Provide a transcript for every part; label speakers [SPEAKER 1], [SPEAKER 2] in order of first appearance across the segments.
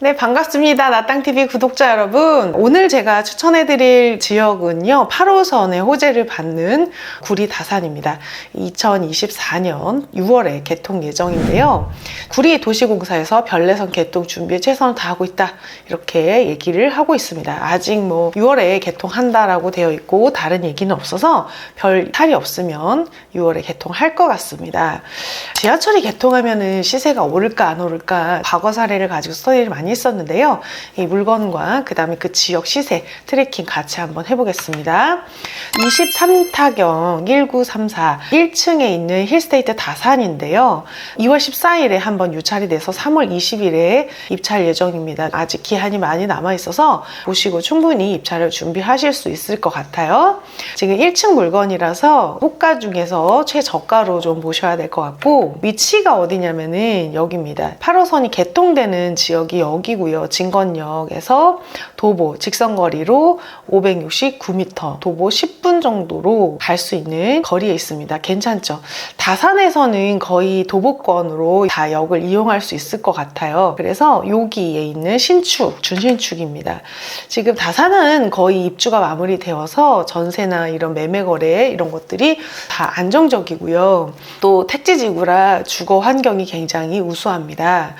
[SPEAKER 1] 네, 반갑습니다. 나땅TV 구독자 여러분. 오늘 제가 추천해드릴 지역은요, 8호선의 호재를 받는 구리 다산입니다. 2024년 6월에 개통 예정인데요. 구리 도시공사에서 별내선 개통 준비에 최선을 다하고 있다, 이렇게 얘기를 하고 있습니다. 아직 6월에 개통한다라고 되어 있고 다른 얘기는 없어서 별 탈이 없으면 6월에 개통할 것 같습니다. 지하철이 개통하면은 시세가 오를까 안 오를까 과거 사례를 가지고 스터디를 많이 했었는데요. 이 물건과 그 다음에 그 지역 시세 트래킹 같이 한번 해보겠습니다. 23타경 1934 1층에 있는 힐스테이트 다산인데요. 2월 14일에 한번 유찰이 돼서 3월 20일에 입찰 예정입니다. 아직 기한이 많이 남아있어서 보시고 충분히 입찰을 준비하실 수 있을 것 같아요. 지금 1층 물건이라서 호가 중에서 최저가로 좀 보셔야 될 것 같고, 위치가 어디냐면은 여기입니다. 8호선이 개통되는 지역이 여기고요. 진건역에서 도보 직선거리로 569m, 도보 10분 정도로 갈 수 있는 거리에 있습니다. 괜찮죠? 다산에서는 거의 도보권으로 다 역을 이용할 수 있을 것 같아요. 그래서 여기에 있는 신축, 준신축입니다. 지금 다산은 거의 입주가 마무리되어서 전세나 이런 매매 거래 이런 것들이 다 안정적이고요. 또 택지지구라 주거 환경이 굉장히 우수합니다.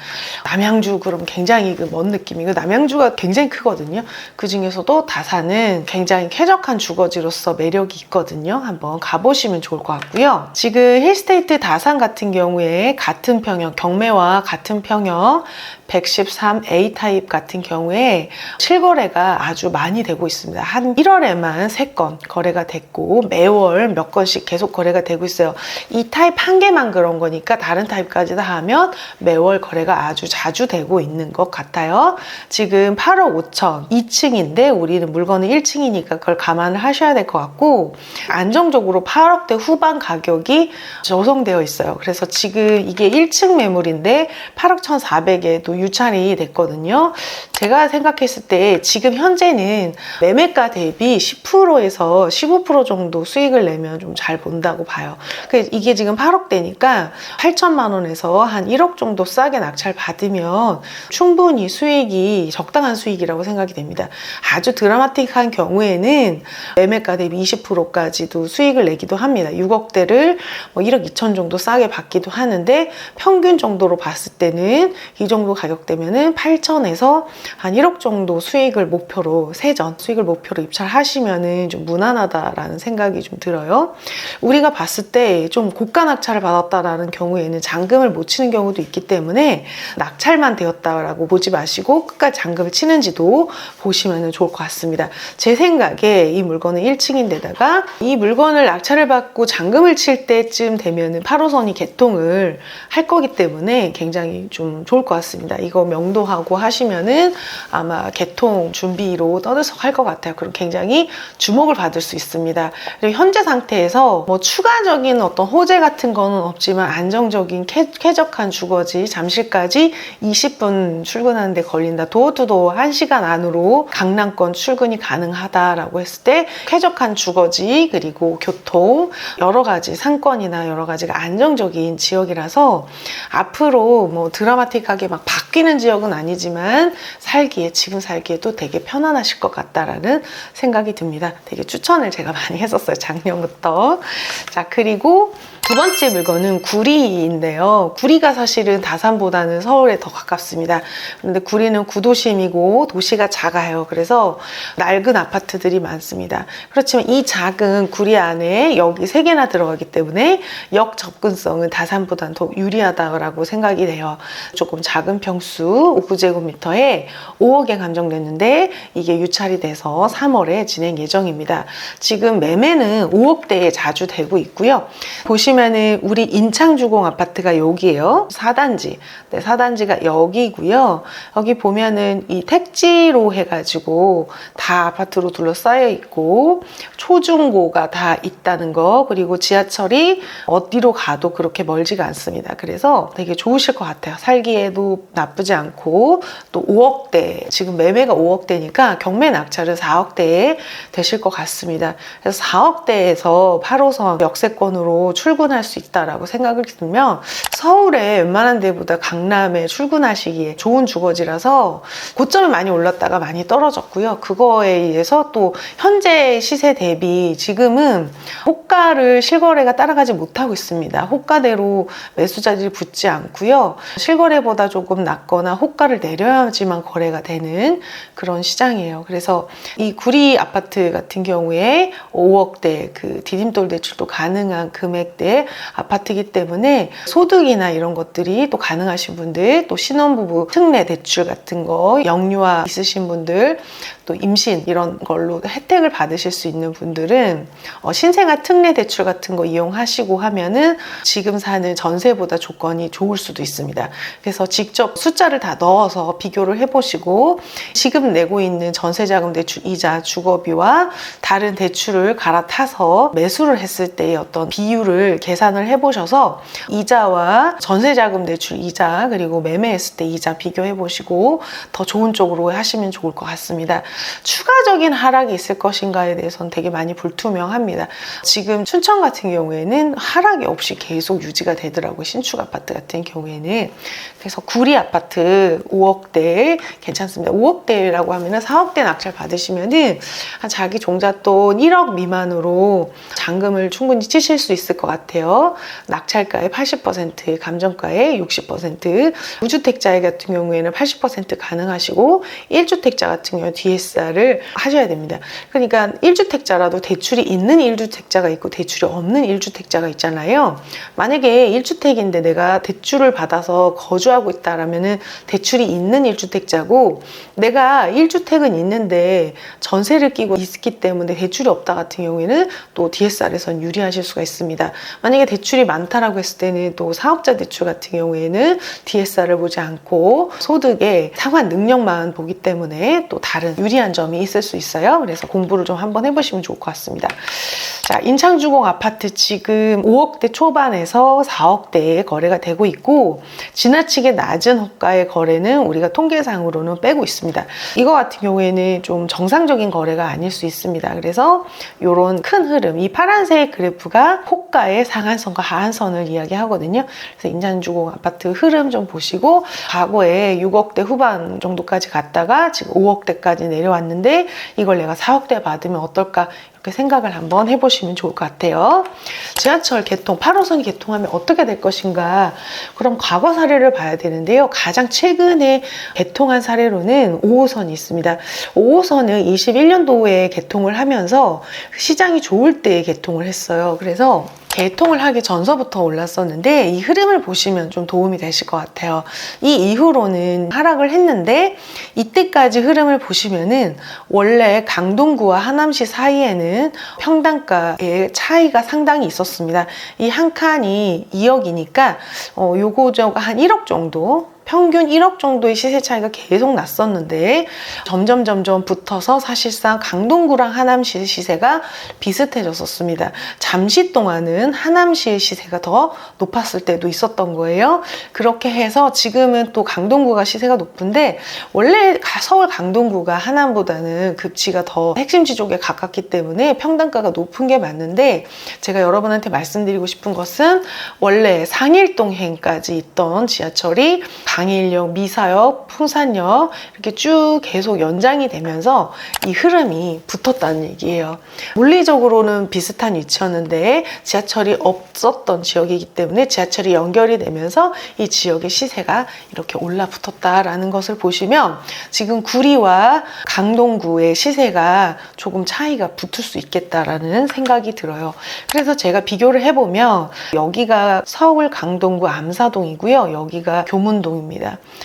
[SPEAKER 1] 남양주 그럼 굉장히 먼 느낌이고, 남양주가 굉장히 크거든요. 그 중에서도 다산은 굉장히 쾌적한 주거지로서 매력이 있거든요. 한번 가보시면 좋을 것 같고요. 지금 힐스테이트 다산 같은 경우에 같은 평형, 경매와 같은 평형 113A 타입 같은 경우에 실거래가 아주 많이 되고 있습니다. 한 1월에만 3건 거래가 됐고 매월 몇 건씩 계속 거래가 되고 있어요. 이 타입 한 개만 그런 거니까 다른 타입까지 다 하면 매월 거래가 아주 자주 되고 있는 것 같아요. 지금 8억 5천 2층인데 우리는 물건은 1층이니까 그걸 감안을 하셔야 될 것 같고, 안정적으로 8억대 후반 가격이 조성되어 있어요. 그래서 지금 이게 1층 매물인데 8억 1,400에도 유찰이 됐거든요. 제가 생각했을 때 지금 현재는 매매가 대비 10%에서 15% 정도 수익을 내면 좀 잘 본다고 봐요. 이게 지금 8억대니까 8천만 원에서 한 1억 정도 싸게 낙찰 받으면 충분히 수익이 적당한 수익이라고 생각이 됩니다. 아주 드라마틱한 경우에는 매매가 대비 20%까지도 수익을 내기도 합니다. 6억대를 1억 2천 정도 싸게 받기도 하는데, 평균 정도로 봤을 때는 이 정도 가격대면은 8천에서 한 1억 정도 수익을 목표로, 세전 수익을 목표로 입찰하시면은 좀 무난하다라는 생각이 좀 들어요. 우리가 봤을 때 좀 고가 낙찰을 받았다라는 경우에는 잔금을 못 치는 경우도 있기 때문에 낙찰만 되었다라고 보지 마시고 끝까지 잔금을 치는지도 보시면 좋을 것 같습니다. 제 생각에 이 물건은 1층인데다가 이 물건을 낙찰을 받고 잔금을 칠 때쯤 되면은 8호선이 개통을 할 거기 때문에 굉장히 좀 좋을 것 같습니다. 이거 명도하고 하시면은 아마 개통 준비로 떠들썩할 것 같아요. 그럼 굉장히 주목을 받을 수 있습니다. 그리고 현재 상태에서 추가적인 어떤 호재 같은 거는 없지만 안정적인 쾌적한 주거지, 잠실까지 20분 출근하는데 걸린다, 도어투도어 1시간 안으로 강남권 출근이 가능하다라고 했을 때 쾌적한 주거지, 그리고 교통, 여러 가지 상권이나 여러 가지가 안정적인 지역이라서 앞으로 드라마틱하게 막 바뀌는 지역은 아니지만 지금 살기에도 되게 편안하실 것 같다라는 생각이 듭니다. 되게 추천을 제가 많이 했었어요, 작년부터. 자, 그리고 두 번째 물건은 구리인데요. 구리가 사실은 다산보다는 서울에 더 가깝습니다. 그런데 구리는 구도심이고 도시가 작아요. 그래서 낡은 아파트들이 많습니다. 그렇지만 이 작은 구리 안에 역이 3개나 들어가기 때문에 역 접근성은 다산보다는 더 유리하다고 생각이 돼요. 조금 작은 평수 5제곱미터에 5억에 감정됐는데 이게 유찰이 돼서 3월에 진행 예정입니다. 지금 매매는 5억대에 자주 되고 있고요. 보시면은 우리 인창주공 아파트가 여기에요. 4단지. 네, 4단지가 여기고요. 여기 보면은 이 택지로 해가지고 다 아파트로 둘러싸여 있고 초중고가 다 있다는 거, 그리고 지하철이 어디로 가도 그렇게 멀지가 않습니다. 그래서 되게 좋으실 것 같아요. 살기에도 나쁘지 않고, 또 5억대, 지금 매매가 5억대니까 경매 낙찰은 4억대에 되실 것 같습니다. 그래서 4억대에서 8호선 역세권으로 출근 출근할 수 있다라고 생각을 들면 서울에 웬만한 데보다 강남에 출근하시기에 좋은 주거지라서 고점이 많이 올랐다가 많이 떨어졌고요. 그거에 의해서 또 현재 시세 대비 지금은 호가를 실거래가 따라가지 못하고 있습니다. 호가대로 매수자들이 붙지 않고요. 실거래보다 조금 낮거나 호가를 내려야지만 거래가 되는 그런 시장이에요. 그래서 이 구리 아파트 같은 경우에 5억대 그 디딤돌 대출도 가능한 금액대 아파트이기 때문에 소득이나 이런 것들이 또 가능하신 분들, 또 신혼부부 특례 대출 같은 거, 영유아 있으신 분들, 또 임신 이런 걸로 혜택을 받으실 수 있는 분들은 신생아 특례 대출 같은 거 이용하시고 하면은 지금 사는 전세보다 조건이 좋을 수도 있습니다. 그래서 직접 숫자를 다 넣어서 비교를 해보시고 지금 내고 있는 전세자금 대출 이자, 주거비와 다른 대출을 갈아타서 매수를 했을 때의 어떤 비율을 계산을 해보셔서 이자와 전세자금 대출 이자 그리고 매매했을 때 이자 비교해보시고 더 좋은 쪽으로 하시면 좋을 것 같습니다. 추가적인 하락이 있을 것인가에 대해서는 되게 많이 불투명합니다. 지금 춘천 같은 경우에는 하락이 없이 계속 유지가 되더라고요. 신축 아파트 같은 경우에는. 그래서 구리 아파트 5억대 괜찮습니다. 5억대라고 하면은 4억대 낙찰 받으시면은 자기 종잣돈 1억 미만으로 잔금을 충분히 치실 수 있을 것 같아요. 낙찰가의 80%, 감정가의 60%, 무주택자 같은 경우에는 80% 가능하시고 1주택자 같은 경우는 DSR을 하셔야 됩니다. 그러니까 1주택자라도 대출이 있는 1주택자가 있고 대출이 없는 1주택자가 있잖아요. 만약에 1주택인데 내가 대출을 받아서 거주하고 있다라면은 대출이 있는 1주택자고 내가 1주택은 있는데 전세를 끼고 있기 때문에 대출이 없다 같은 경우에는 또 DSR에선 유리하실 수가 있습니다. 만약에 대출이 많다라고 했을 때는 또 사업자 대출 같은 경우에는 DSR을 보지 않고 소득의 상환 능력만 보기 때문에 또 다른 유리한 점이 있을 수 있어요. 그래서 공부를 좀 한번 해보시면 좋을 것 같습니다. 자, 인창주공 아파트 지금 5억대 초반에서 4억대에 거래가 되고 있고 지나치게 낮은 호가의 거래는 우리가 통계상으로는 빼고 있습니다. 이거 같은 경우에는 좀 정상적인 거래가 아닐 수 있습니다. 그래서 이런 큰 흐름, 이 파란색 그래프가 호가의 상한선과 하한선을 이야기하거든요. 그래서 인창주공 아파트 흐름 좀 보시고 과거에 6억대 후반 정도까지 갔다가 지금 5억대까지 내려왔는데 이걸 내가 4억대 받으면 어떨까 이렇게 생각을 한번 해보시면 좋을 것 같아요. 지하철 개통, 8호선이 개통하면 어떻게 될 것인가? 그럼 과거 사례를 봐야 되는데요. 가장 최근에 개통한 사례로는 5호선이 있습니다. 5호선은 21년도에 개통을 하면서 시장이 좋을 때 개통을 했어요. 그래서 개통을 하기 전서부터 올랐었는데 이 흐름을 보시면 좀 도움이 되실 것 같아요. 이 이후로는 하락을 했는데 이때까지 흐름을 보시면은 원래 강동구와 하남시 사이에는 평당가의 차이가 상당히 있었습니다. 이 한 칸이 2억이니까 요거 저거 한 1억 정도 평균 1억 정도의 시세 차이가 계속 났었는데 점점 붙어서 사실상 강동구랑 하남시 시세가 비슷해졌었습니다. 잠시 동안은 하남시의 시세가 더 높았을 때도 있었던 거예요. 그렇게 해서 지금은 또 강동구가 시세가 높은데 원래 서울 강동구가 하남보다는 급지가 더 핵심지 쪽에 가깝기 때문에 평당가가 높은 게 맞는데 제가 여러분한테 말씀드리고 싶은 것은 원래 상일동행까지 있던 지하철이 강일역, 미사역, 풍산역 이렇게 쭉 계속 연장이 되면서 이 흐름이 붙었다는 얘기예요. 물리적으로는 비슷한 위치였는데 지하철이 없었던 지역이기 때문에 지하철이 연결이 되면서 이 지역의 시세가 이렇게 올라붙었다라는 것을 보시면 지금 구리와 강동구의 시세가 조금 차이가 붙을 수 있겠다라는 생각이 들어요. 그래서 제가 비교를 해보면 여기가 서울 강동구 암사동이고요. 여기가 교문동입니다.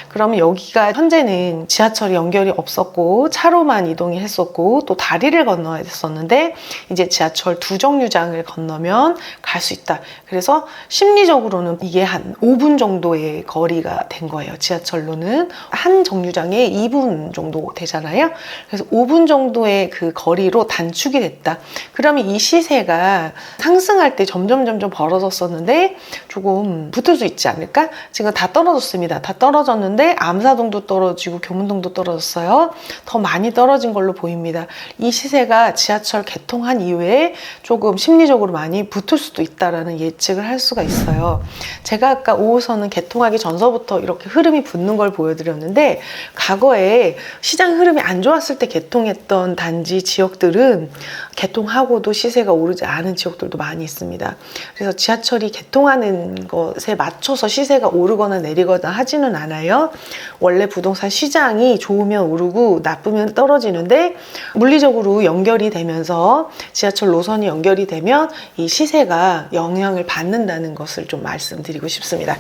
[SPEAKER 1] 그러면 여기가 현재는 지하철이 연결이 없었고 차로만 이동을 했었고 또 다리를 건너야 됐었는데 이제 지하철 두 정류장을 건너면 갈 수 있다. 그래서 심리적으로는 이게 한 5분 정도의 거리가 된 거예요. 지하철로는 한 정류장에 2분 정도 되잖아요. 그래서 5분 정도의 그 거리로 단축이 됐다. 그러면 이 시세가 상승할 때 점점 벌어졌었는데 조금 붙을 수 있지 않을까? 지금 다 떨어졌습니다. 다 다 떨어졌는데 암사동도 떨어지고 교문동도 떨어졌어요. 더 많이 떨어진 걸로 보입니다. 이 시세가 지하철 개통한 이후에 조금 심리적으로 많이 붙을 수도 있다라는 예측을 할 수가 있어요. 제가 아까 5호선은 개통하기 전서부터 이렇게 흐름이 붙는 걸 보여드렸는데, 과거에 시장 흐름이 안 좋았을 때 개통했던 단지 지역들은 개통하고도 시세가 오르지 않은 지역들도 많이 있습니다. 그래서 지하철이 개통하는 것에 맞춰서 시세가 오르거나 내리거나 하지는 않아요. 원래 부동산 시장이 좋으면 오르고 나쁘면 떨어지는데, 물리적으로 연결이 되면서 지하철 노선이 연결이 되면 이 시세가 영향을 받는다는 것을 좀 말씀드리고 싶습니다.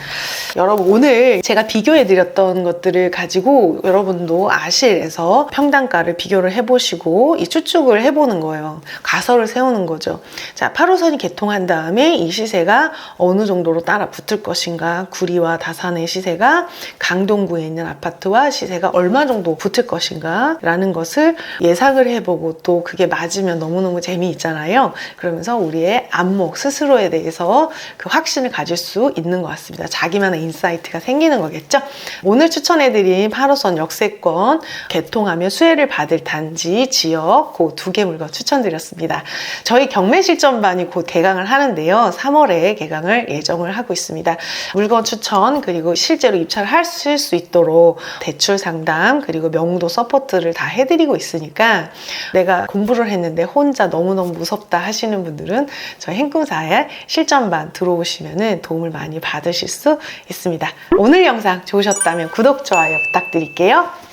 [SPEAKER 1] 여러분, 오늘 제가 비교해 드렸던 것들을 가지고 여러분도 아실에서 평당가를 비교를 해보시고 이 추측을 해보는 거예요. 가설을 세우는 거죠. 자, 8호선이 개통한 다음에 이 시세가 어느 정도로 따라 붙을 것인가, 구리와 다산의 시세가 강동구에 있는 아파트와 시세가 얼마 정도 붙을 것인가 라는 것을 예상을 해보고, 또 그게 맞으면 너무너무 재미있잖아요. 그러면서 우리의 안목 스스로에 대해서 그 확신을 가질 수 있는 것 같습니다. 자기만의 인사이트가 생기는 거겠죠. 오늘 추천해드린 8호선 역세권 개통하며 수혜를 받을 단지, 지역 그 두 개 물건 추천드렸습니다. 저희 경매실전반이 곧 개강을 하는데요. 3월에 개강을 예정을 하고 있습니다. 물건 추천 그리고 실제로 입찰을 하실 수 있도록 대출 상담 그리고 명도 서포트를 다 해드리고 있으니까, 내가 공부를 했는데 혼자 너무너무 무섭다 하시는 분들은 저희 행꿈사의 실전반 들어오시면 도움을 많이 받으실 수 있습니다. 오늘 영상 좋으셨다면 구독, 좋아요 부탁드릴게요.